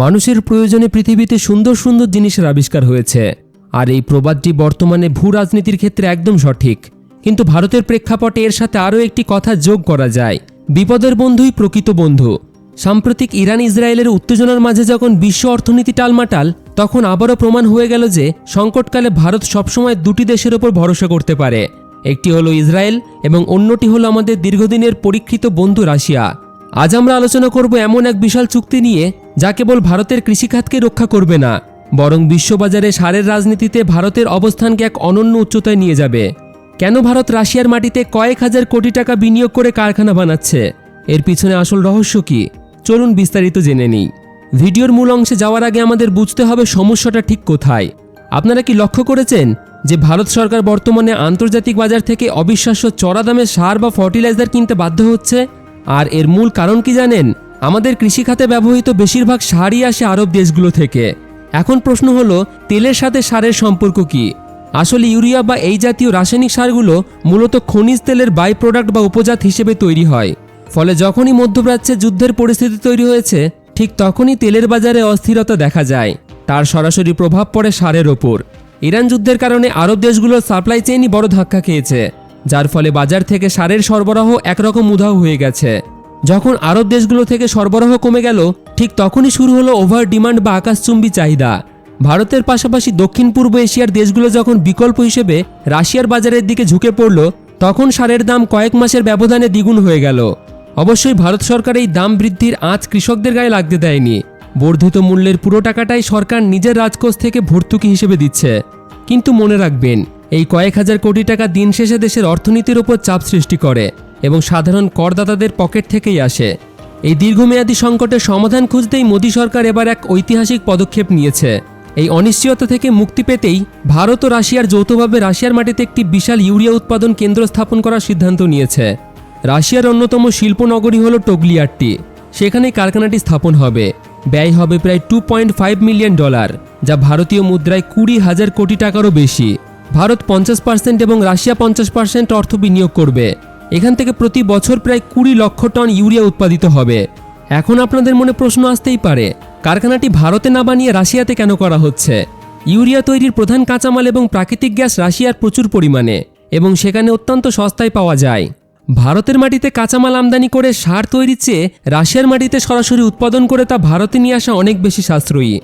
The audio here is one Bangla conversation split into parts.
মানুষের প্রয়োজনে পৃথিবীতে সুন্দর সুন্দর জিনিসের আবিষ্কার হয়েছে, আর এই প্রবাদটি বর্তমানে ভূ রাজনীতির ক্ষেত্রে একদম সঠিক। কিন্তু ভারতের প্রেক্ষাপটে এর সাথে আরও একটি কথা যোগ করা যায়, বিপদের বন্ধুই প্রকৃত বন্ধু। সাম্প্রতিক ইরান ইসরায়েলের উত্তেজনার মাঝে যখন বিশ্ব অর্থনীতি টালমাটাল, তখন আবারও প্রমাণ হয়ে গেল যে সংকটকালে ভারত সবসময় দুটি দেশের ওপর ভরসা করতে পারে। একটি হলো ইসরায়েল এবং অন্যটি হলো আমাদের দীর্ঘদিনের পরীক্ষিত বন্ধু রাশিয়া। আজ আমরা আলোচনা করব এমন এক বিশাল চুক্তি নিয়ে, যা কেবল ভারতের কৃষিখাতকে রক্ষা করবে না, বরং বিশ্ববাজারে সারের রাজনীতিতে ভারতের অবস্থানকে এক অনন্য উচ্চতায় নিয়ে যাবে। কেন ভারত রাশিয়ার মাটিতে কয়েক হাজার কোটি টাকা বিনিয়োগ করে কারখানা বানাচ্ছে, এর পিছনে আসল রহস্য কি? চলুন বিস্তারিত জেনে নিই। ভিডিওর মূল অংশে যাওয়ার আগে আমাদের বুঝতে হবে সমস্যাটা ঠিক কোথায়। আপনারা কি লক্ষ্য করেছেন যে ভারত সরকার বর্তমানে আন্তর্জাতিক বাজার থেকে অবিশ্বাস্য চড়া দামে সার বা ফার্টিলাইজার কিনতে বাধ্য হচ্ছে? আর এর মূল কারণ কি জানেন? আমাদের কৃষিখাতে ব্যবহৃত বেশিরভাগ সারই আসে আরব দেশগুলো থেকে। এখন প্রশ্ন হলো, তেলের সাথে সারের সম্পর্ক কি? আসলে ইউরিয়া বা এই জাতীয় রাসায়নিক সারগুলো মূলত খনিজ তেলের বাই প্রোডাক্ট বা উপজাত হিসেবে তৈরি হয়। ফলে যখনই মধ্যপ্রাচ্যে যুদ্ধের পরিস্থিতি তৈরি হয়েছে, ঠিক তখনই তেলের বাজারে অস্থিরতা দেখা যায়। তার সরাসরি প্রভাব পড়ে সারের ওপর। ইরান যুদ্ধের কারণে আরব দেশগুলোর সাপ্লাই চেইনই বড় ধাক্কা খেয়েছে, যার ফলে বাজার থেকে সারের সরবরাহ একরকম উধাও হয়ে গেছে। যখন আরব দেশগুলো থেকে সরবরাহ কমে গেল, ঠিক তখনই শুরু হলো ওভার ডিমান্ড বা আকাশচুম্বী চাহিদা। ভারতের পাশাপাশি দক্ষিণ পূর্ব এশিয়ার দেশগুলো যখন বিকল্প হিসেবে রাশিয়ার বাজারের দিকে ঝুঁকে পড়ল, তখন সারের দাম কয়েক মাসের ব্যবধানে দ্বিগুণ হয়ে গেল। অবশ্যই ভারত সরকার এই দাম বৃদ্ধির আঁচ কৃষকদের গায়ে লাগতে দেয়নি। বর্ধিত মূল্যের পুরো টাকাটাই সরকার নিজের রাজকোষ থেকে ভর্তুকি হিসেবে দিচ্ছে। কিন্তু মনে রাখবেন, এই কয়েক হাজার কোটি টাকা দিন শেষে দেশের অর্থনীতির ওপর চাপ সৃষ্টি করে এবং সাধারণ করদাতাদের পকেট থেকেই আসে। এই দীর্ঘমেয়াদী সংকটের সমাধান খুঁজতেই মোদী সরকার এবার এক ঐতিহাসিক পদক্ষেপ নিয়েছে। এই অনিশ্চয়তা থেকে মুক্তি পেতেই ভারত ও রাশিয়ার যৌথভাবে রাশিয়ার মাটিতে একটি বিশাল ইউরিয়া উৎপাদন কেন্দ্র স্থাপন করার সিদ্ধান্ত নিয়েছে। রাশিয়ার অন্যতম শিল্পনগরী হল টোগলিয়াট্টি। সেখানেই কারখানাটি স্থাপন হবে। ব্যয় হবে প্রায় $2.5 মিলিয়ন, যা ভারতীয় মুদ্রায় 20,000 কোটি টাকারও বেশি। ভারত 50% এবং রাশিয়া 50% অর্থ বিনিয়োগ করবে। এখান থেকে প্রতি বছর প্রায় 20 লক্ষ টন ইউরিয়া উৎপাদিত হবে। এখন আপনাদের মনে প্রশ্ন আসতেই পারে, কারখানাটি ভারতে না বানিয়ে রাশিয়াতে কেন করা হচ্ছে? ইউরিয়া তৈরির প্রধান কাঁচামাল এবং প্রাকৃতিক গ্যাস রাশিয়ার প্রচুর পরিমাণে, এবং সেখানে অত্যন্ত সস্তায় পাওয়া যায়। ভারতের মাটিতে কাঁচামাল আমদানি করে সার তৈরির চেয়ে রাশিয়ার মাটিতে সরাসরি উৎপাদন করে তা ভারতে নিয়ে আসা অনেক বেশি সাশ্রয়ী।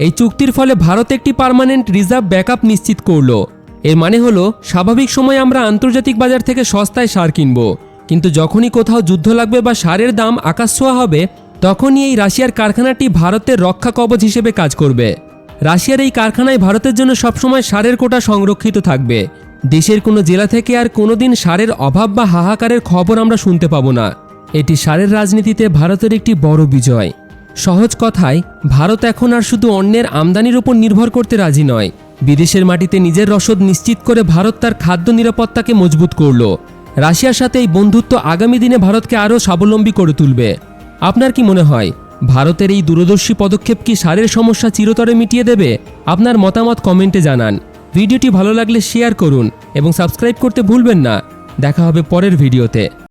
এই চুক্তির ফলে ভারত একটি পার্মানেন্ট রিজার্ভ ব্যাকআপ নিশ্চিত করল। এর মানে হলো, স্বাভাবিক সময়ে আমরা আন্তর্জাতিক বাজার থেকে সস্তায় সার কিনব, কিন্তু যখনই কোথাও যুদ্ধ লাগবে বা সারের দাম আকাশছোঁয়া হবে, তখনই এই রাশিয়ার কারখানাটি ভারতের রক্ষা কবচ হিসেবে কাজ করবে। রাশিয়ার এই কারখানায় ভারতের জন্য সবসময় সারের কোটা সংরক্ষিত থাকবে। দেশের কোনো জেলা থেকে আর কোনোদিন সারের অভাব বা হাহাকারের খবর আমরা শুনতে পাবো না। এটি সারের রাজনীতিতে ভারতের একটি বড় বিজয়। সহজ কথায়, ভারত এখন আর শুধু অন্যের আমদানির উপর নির্ভর করতে রাজি নয়। বিদেশের মাটিতে নিজের রসদ নিশ্চিত করে ভারত তার খাদ্য নিরাপত্তাকে মজবুত করল। রাশিয়ার সাথে এই বন্ধুত্ব আগামী দিনে ভারতকে আরও স্বাবলম্বী করে তুলবে। আপনার কি মনে হয়, ভারতের এই দূরদর্শী পদক্ষেপ কি সারের সমস্যা চিরতরে মিটিয়ে দেবে? আপনার মতামত কমেন্টে জানান। ভিডিওটি ভালো লাগলে শেয়ার করুন এবং সাবস্ক্রাইব করতে ভুলবেন না। দেখা হবে পরের ভিডিওতে।